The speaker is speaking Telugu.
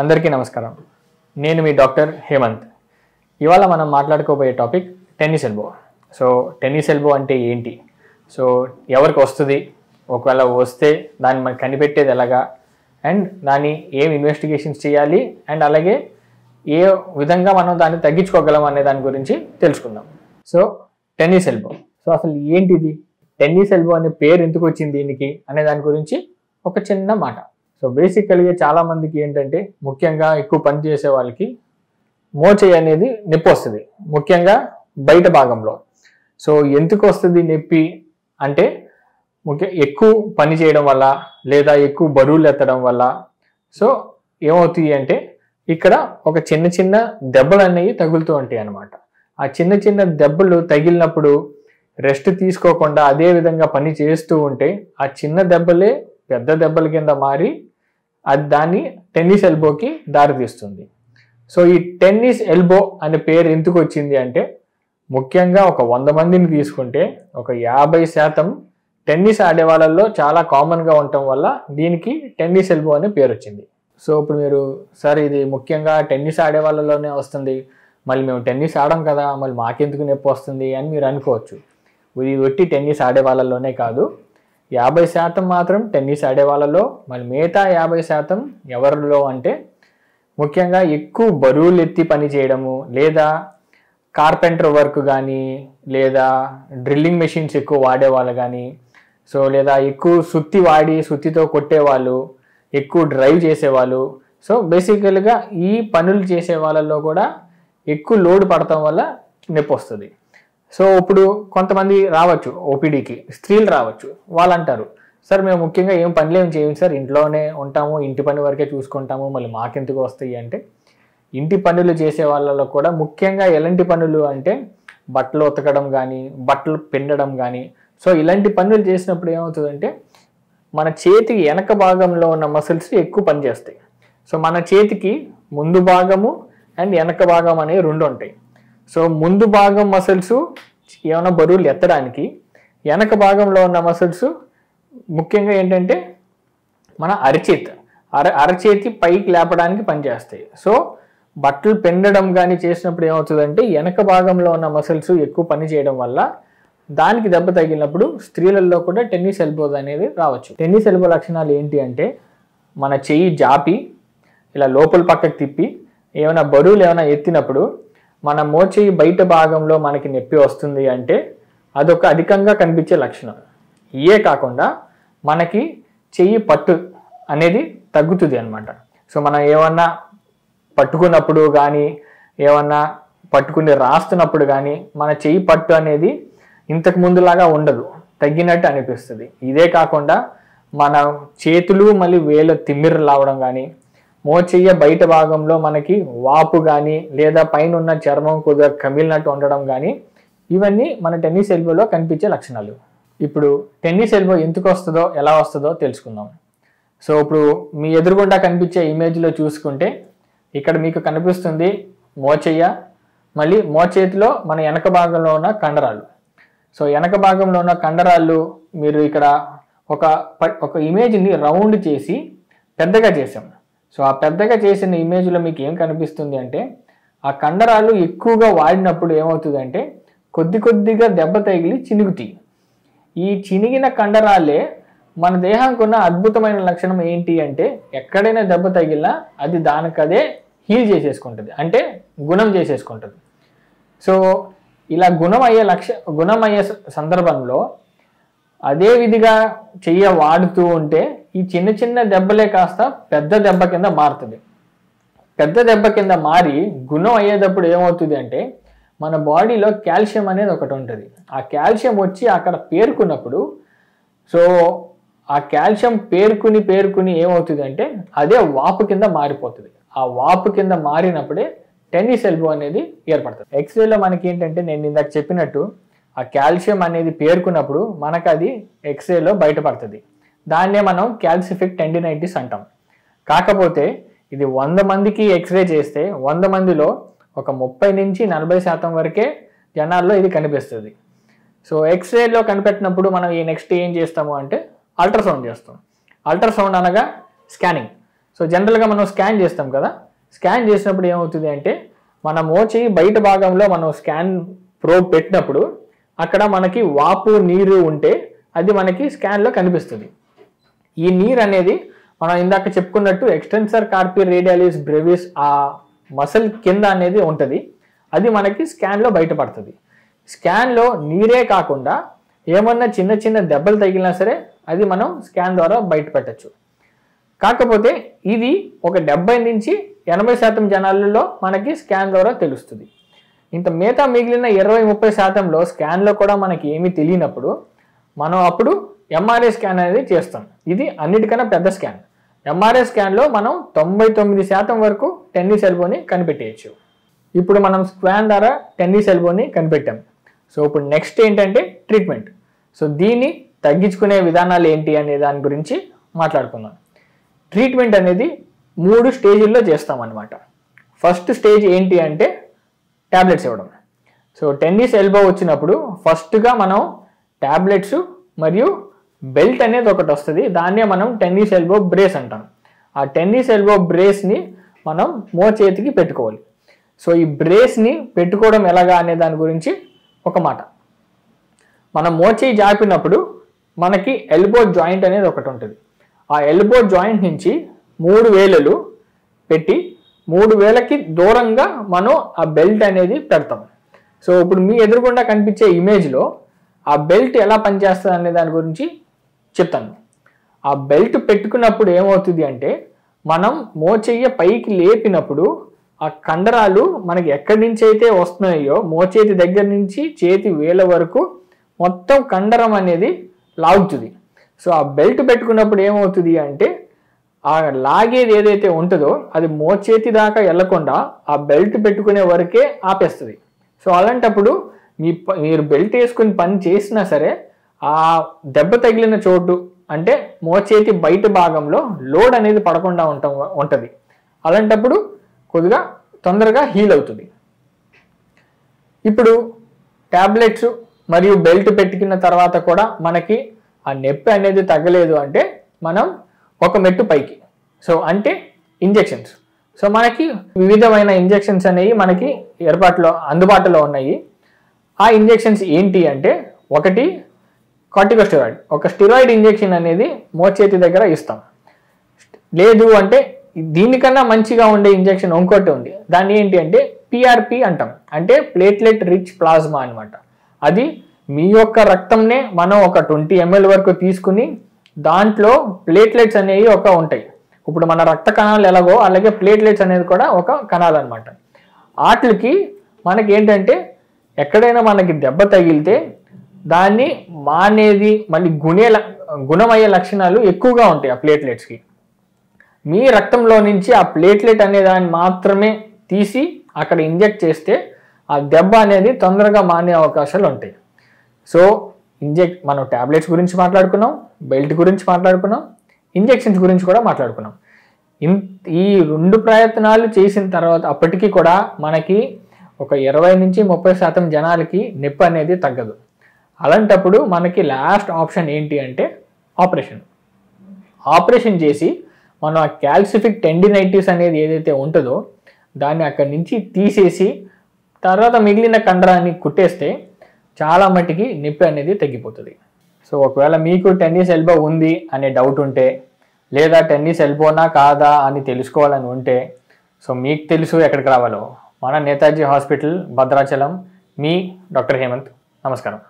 అందరికీ నమస్కారం. నేను మీ డాక్టర్ హేమంత్. ఇవాళ మనం మాట్లాడుకోబోయే topic tennis elbow. So tennis elbow అంటే ఏంటి, సో ఎవరికి వస్తుంది, ఒకవేళ వస్తే దాన్ని మనం కనిపెట్టేది ఎలాగా, అండ్ దాన్ని ఏం ఇన్వెస్టిగేషన్స్ చేయాలి, అండ్ అలాగే ఏ విధంగా మనం దాన్ని తగ్గించుకోగలం అనే దాని గురించి తెలుసుకుందాం. సో టెన్నిస్ ఎల్బో, సో అసలు ఏంటిది, టెన్నిస్ ఎల్బో అనే పేరు ఎందుకు వచ్చింది దీనికి అనే దాని గురించి ఒక చిన్న మాట. సో బేసికల్గా చాలామందికి ఏంటంటే, ముఖ్యంగా ఎక్కువ పని చేసే వాళ్ళకి మోచేయి అనేది నొప్పి వస్తుంది, ముఖ్యంగా బయట భాగంలో. సో ఎందుకు వస్తుంది నొప్పి అంటే, ఎక్కువ పని చేయడం వల్ల లేదా ఎక్కువ బరువులు ఎత్తడం వల్ల సో ఏమవుతాయి అంటే, ఇక్కడ ఒక చిన్న చిన్న దెబ్బలు అనేవి తగులుతూ ఉంటాయి అన్నమాట. ఆ చిన్న చిన్న దెబ్బలు తగిలినప్పుడు రెస్ట్ తీసుకోకుండా అదే విధంగా పని చేస్తూ ఉంటే ఆ చిన్న దెబ్బలే పెద్ద దెబ్బల కింద మారి అది దాన్ని టెన్నిస్ ఎల్బోకి దారితీస్తుంది. సో ఈ టెన్నిస్ ఎల్బో అనే పేరు ఎందుకు వచ్చింది అంటే, ముఖ్యంగా ఒక 100 మందిని తీసుకుంటే ఒక 50% టెన్నిస్ ఆడే వాళ్ళల్లో చాలా కామన్గా ఉండటం వల్ల దీనికి టెన్నిస్ ఎల్బో అనే పేరు వచ్చింది. సో ఇప్పుడు మీరు, సార్ ఇది ముఖ్యంగా టెన్నిస్ ఆడే వాళ్ళలోనే వస్తుంది, మళ్ళీ మేము టెన్నిస్ ఆడం కదా, మళ్ళీ మాకెందుకు నొప్పి వస్తుంది అని మీరు అనుకోవచ్చు. ఇది ఒట్టి టెన్నిస్ ఆడే వాళ్ళలోనే కాదు, 50% మాత్రం టెన్నిస్ ఆడే వాళ్ళలో, మళ్ళీ మిగతా 50% ఎవరిలో అంటే, ముఖ్యంగా ఎక్కువ బరువులు ఎత్తి పని చేయడము, లేదా కార్పెంటర్ వర్క్ కానీ, లేదా డ్రిల్లింగ్ మెషిన్స్ ఎక్కువ వాడేవాళ్ళు కానీ, సో లేదా ఎక్కువ సుత్తి వాడి సుత్తితో కొట్టేవాళ్ళు, ఎక్కువ డ్రైవ్ చేసేవాళ్ళు. సో బేసికల్గా ఈ పనులు చేసే వాళ్ళల్లో కూడా ఎక్కువ లోడ్ పడటం వల్ల నొప్పి వస్తుంది. సో ఇప్పుడు కొంతమంది రావచ్చు ఓపీడీకి, స్త్రీలు రావచ్చు, వాళ్ళు అంటారు, సార్ మేము ముఖ్యంగా ఏం పనులు ఏం చేయము సార్, ఇంట్లోనే ఉంటాము, ఇంటి పని వరకే చూసుకుంటాము, మళ్ళీ మాకెందుకు వస్తాయి అంటే, ఇంటి పనులు చేసే వాళ్ళలో కూడా ముఖ్యంగా ఎలాంటి పనులు అంటే బట్టలు ఉతకడం కానీ, బట్టలు పిండడం కానీ, సో ఇలాంటి పనులు చేసినప్పుడు ఏమవుతుందంటే మన చేతికి వెనక భాగంలో ఉన్న మసిల్స్ ఎక్కువ పనిచేస్తాయి. సో మన చేతికి ముందు భాగము అండ్ వెనక భాగం అనేవి 2 ఉంటాయి. సో ముందు భాగం మసిల్స్ ఏమైనా బరువులు ఎత్తడానికి, వెనక భాగంలో ఉన్న మసిల్స్ ముఖ్యంగా ఏంటంటే మన అరచేతి పైకి లేపడానికి పనిచేస్తాయి. సో బట్టలు పెండడం కానీ చేసినప్పుడు ఏమవుతుందంటే వెనక భాగంలో ఉన్న మసిల్స్ ఎక్కువ పని చేయడం వల్ల దానికి దెబ్బ తగిలినప్పుడు స్త్రీలలో కూడా టెన్నిస్ ఎల్బో అనేది రావచ్చు. టెన్నిస్ ఎల్బో లక్షణాలు ఏంటి అంటే, మన చెయ్యి జాపి ఇలా లోపల పక్కకు తిప్పి ఏమైనా బరువులు ఏమైనా ఎత్తినప్పుడు మన మోచేయి బయట భాగంలో మనకి నొప్పి వస్తుంది అంటే అదొక అధికంగా కనిపించే లక్షణం. ఇయే కాకుండా మనకి చెయ్యి పట్టు అనేది తగ్గుతుంది అన్నమాట. సో మనం ఏమన్నా పట్టుకున్నప్పుడు కానీ, ఏమన్నా పట్టుకుని రాస్తున్నప్పుడు కానీ మన చెయ్యి పట్టు అనేది ఇంతకు ముందులాగా ఉండదు, తగ్గినట్టు అనిపిస్తుంది. ఇదే కాకుండా మన చేతులు మళ్ళీ వేలు తిమ్మిర్రు రావడం కానీ, మోచెయ్య బయట భాగంలో మనకి వాపు కానీ, లేదా పైన ఉన్న చర్మం కొద్దిగా కమిలినట్టు ఉండడం కానీ, ఇవన్నీ మన టెన్నిస్ ఎల్బోలో కనిపించే లక్షణాలు. ఇప్పుడు టెన్నిస్ ఎల్బో ఎందుకు వస్తుందో, ఎలా వస్తుందో తెలుసుకుందాం. సో ఇప్పుడు మీ ఎదురుగుండా కనిపించే ఇమేజ్లో చూసుకుంటే ఇక్కడ మీకు కనిపిస్తుంది మోచెయ్య, మళ్ళీ మోచేతిలో మన వెనక భాగంలో ఉన్న కండరాలు. సో వెనక భాగంలో ఉన్న కండరాలు మీరు ఇక్కడ ఒక ఇమేజ్ని రౌండ్ చేసి పెద్దగా చేసాం. సో ఆ పెద్దగా చేసిన ఇమేజ్లో మీకు ఏం కనిపిస్తుంది అంటే, ఆ కండరాలు ఎక్కువగా వాడినప్పుడు ఏమవుతుందంటే కొద్దిగా దెబ్బ తగిలి చినుగుతాయి. ఈ చినిగిన కండరాలే మన దేహానికి ఉన్న అద్భుతమైన లక్షణం ఏంటి అంటే, ఎక్కడైనా దెబ్బ తగిలినా అది దానికదే హీల్ చేసేసుకుంటుంది, అంటే గుణం చేసేసుకుంటుంది. సో ఇలా గుణం అయ్యే సందర్భంలో అదే విధిగా చెయ్య వాడుతూ ఉంటే ఈ చిన్న చిన్న దెబ్బలే కాస్త పెద్ద దెబ్బ కింద మారుతుంది. పెద్ద దెబ్బ కింద మారి గుణం అయ్యేటప్పుడు ఏమవుతుంది అంటే, మన బాడీలో కాల్షియం అనేది ఒకటి ఉంటుంది. ఆ కాల్షియం వచ్చి అక్కడ పేరుకున్నప్పుడు, సో ఆ కాల్షియం పేరుకుని ఏమవుతుంది అంటే అదే వాపు కింద మారిపోతుంది. ఆ వాపు కింద మారినప్పుడే టెన్నిస్ ఎల్బో అనేది ఏర్పడుతుంది. ఎక్స్రేలో మనకి ఏంటంటే, నేను ఇందాక చెప్పినట్టు ఆ కాల్షియం అనేది పేరుకున్నప్పుడు మనకు అది ఎక్స్రేలో బయటపడుతుంది. దాన్నే మనం క్యాల్సిఫిక్ టెండినైటిస్ అంటాం. కాకపోతే ఇది 100 మందికి ఎక్స్రే చేస్తే 100 మందిలో ఒక 30 నుంచి 40% వరకే జనాల్లో ఇది కనిపిస్తుంది. సో ఎక్స్రేలో కనిపెట్టినప్పుడు మనం ఈ నెక్స్ట్ ఏం చేస్తాము అంటే అల్ట్రాసౌండ్ చేస్తాం. అల్ట్రాసౌండ్ అనగా స్కానింగ్. సో జనరల్గా మనం స్కాన్ చేస్తాం కదా, స్కాన్ చేసినప్పుడు ఏమవుతుంది అంటే మన మోచేయి బయట భాగంలో మనం స్కాన్ ప్రోబ్ పెట్టినప్పుడు అక్కడ మనకి వాపు నీరు ఉంటే అది మనకి స్కాన్లో కనిపిస్తుంది. ఈ నీరు అనేది మనం ఇందాక చెప్పుకున్నట్టు ఎక్స్టెన్సర్ కార్పి రేడియాలిస్ బ్రెవిస్ ఆ మసిల్ కింద అనేది ఉంటుంది, అది మనకి స్కాన్లో బయటపడుతుంది. స్కాన్లో నీరే కాకుండా ఏమన్నా చిన్న చిన్న దెబ్బలు తగిలినా సరే అది మనం స్కాన్ ద్వారా బయట పెట్టచ్చు. కాకపోతే ఇది ఒక 70 నుంచి 80% జనాలలో మనకి స్కాన్ ద్వారా తెలుస్తుంది. ఇంత మిగతా మిగిలిన 20-30%లో స్కాన్లో కూడా మనకి ఏమీ తెలియనప్పుడు మనం అప్పుడు ఎంఆర్ఐ స్కాన్ అనేది చేస్తాం. ఇది అన్నిటికన్నా పెద్ద స్కాన్. ఎంఆర్ఐ స్కాన్లో మనం 99% వరకు టెన్నిస్ ఎల్బోని కనిపెట్టేయచ్చు. ఇప్పుడు మనం స్కాన్ ద్వారా టెన్నిస్ ఎల్బోని కనిపెట్టాం. సో ఇప్పుడు నెక్స్ట్ ఏంటంటే ట్రీట్మెంట్. సో దీన్ని తగ్గించుకునే విధానాలు ఏంటి అనే దాని గురించి మాట్లాడుకుందాం. ట్రీట్మెంట్ అనేది 3 స్టేజుల్లో చేస్తామన్నమాట. ఫస్ట్ స్టేజ్ ఏంటి అంటే ట్యాబ్లెట్స్ ఇవ్వడం. సో టెన్నిస్ ఎల్బో వచ్చినప్పుడు ఫస్ట్గా మనం ట్యాబ్లెట్స్ మరియు బెల్ట్ అనేది ఒకటి వస్తుంది, దాన్నే మనం టెన్నిస్ ఎల్బో బ్రేస్ అంటాం. ఆ టెన్నిస్ ఎల్బో బ్రేస్ని మనం మోచేతికి పెట్టుకోవాలి. సో ఈ బ్రేస్ని పెట్టుకోవడం ఎలాగా అనే దాని గురించి ఒక మాట. మనం మోచేయి జాపినప్పుడు మనకి ఎల్బో జాయింట్ అనేది ఒకటి ఉంటుంది. ఆ ఎల్బో జాయింట్ నుంచి 3 వేలలు పెట్టి 3 వేలకి దూరంగా మనం ఆ బెల్ట్ అనేది పెడతాం. సో ఇప్పుడు మీ ఎదురుగుండా కనిపించే ఇమేజ్లో ఆ బెల్ట్ ఎలా పనిచేస్తుంది అనే దాని గురించి చెప్తాను. ఆ బెల్ట్ పెట్టుకున్నప్పుడు ఏమవుతుంది అంటే మనం మోచెయ్య పైకి లేపినప్పుడు ఆ కండరాలు మనకి ఎక్కడి నుంచి అయితే వస్తున్నాయో మోచేతి దగ్గర నుంచి చేతి వేల వరకు మొత్తం కండరం అనేది లాగుతుంది. సో ఆ బెల్ట్ పెట్టుకున్నప్పుడు ఏమవుతుంది అంటే ఆ లాగేది ఏదైతే ఉంటుందో అది మోచేతి దాకా వెళ్లకుండా ఆ బెల్ట్ పెట్టుకునే వరకే ఆపేస్తుంది. సో అలాంటప్పుడు మీరు బెల్ట్ వేసుకుని పని చేసినా సరే ఆ దెబ్బ తగిలిన చోటు అంటే మోచేతి బయట భాగంలో లోడ్ అనేది పడకుండా ఉంటుంది. అలాంటప్పుడు కొద్దిగా తొందరగా హీల్ అవుతుంది. ఇప్పుడు ట్యాబ్లెట్స్ మరియు బెల్ట్ పెట్టుకున్న తర్వాత కూడా మనకి ఆ నొప్పి అనేది తగ్గలేదు అంటే మనం ఒక మెట్టు పైకి, సో అంటే ఇంజెక్షన్స్. సో మనకి వివిధమైన ఇంజెక్షన్స్ అనేవి మనకి అందుబాటులో ఉన్నాయి. ఆ ఇంజెక్షన్స్ ఏంటి అంటే ఒకటి కార్టికోస్టెరాయిడ్, ఒక స్టెరాయిడ్ ఇంజెక్షన్ అనేది మోచేతి దగ్గర ఇస్తాం. లేదు అంటే దీనికన్నా మంచిగా ఉండే ఇంజెక్షన్ ఇంకోటి ఉంది, దాన్ని ఏంటి అంటే పిఆర్పి అంటాం, అంటే ప్లేట్లెట్ రిచ్ ప్లాస్మా అనమాట. అది మీ యొక్క రక్తంనే మనం ఒక 20 ml వరకు తీసుకుని దాంట్లో ప్లేట్లెట్స్ అనేవి ఉంటాయి. ఇప్పుడు మన రక్త కణాలు ఎలాగో అలాగే ప్లేట్లెట్స్ అనేది కూడా ఒక కణాలు అనమాట. వాటికి మనకి ఏంటంటే ఎక్కడైనా మనకి దెబ్బ తగిలితే దాన్ని మానేది మళ్ళీ గుణమయ్యే లక్షణాలు ఎక్కువగా ఉంటాయి ఆ ప్లేట్లెట్స్కి. మీ రక్తంలో నుంచి ఆ ప్లేట్లెట్ అనే దాన్ని మాత్రమే తీసి అక్కడ ఇంజెక్ట్ చేస్తే ఆ దెబ్బ అనేది తొందరగా మానే అవకాశాలు ఉంటాయి. సో మనం ట్యాబ్లెట్స్ గురించి మాట్లాడుకున్నాం, బెల్ట్ గురించి మాట్లాడుకున్నాం, ఇంజెక్షన్స్ గురించి కూడా మాట్లాడుకున్నాం. ఈ 2 ప్రయత్నాలు చేసిన తర్వాత అప్పటికీ కూడా మనకి ఒక 20 నుంచి 30% జనాలకి నొప్పి అనేది తగ్గదు. అలాంటప్పుడు మనకి లాస్ట్ ఆప్షన్ ఏంటి అంటే ఆపరేషన్ చేసి మనం ఆ క్యాల్సిఫిక్ టెండినైటిస్ అనేది ఏదైతే ఉంటుందో దాన్ని అక్కడి నుంచి తీసేసి తర్వాత మిగిలిన కండరాన్ని కుట్టేస్తే చాలా మట్టికి నొప్పి అనేది తగ్గిపోతుంది. సో ఒకవేళ మీకు టెన్నిస్ ఎల్బో ఉంది అనే డౌట్ ఉంటే లేదా టెన్నిస్ ఎల్బోనా కాదా అని తెలుసుకోవాలని ఉంటే సో మీకు తెలుసు ఎక్కడికి రావాలో, మన నేతాజీ హాస్పిటల్ భద్రాచలం, మీ డాక్టర్ హేమంత్. నమస్కారం.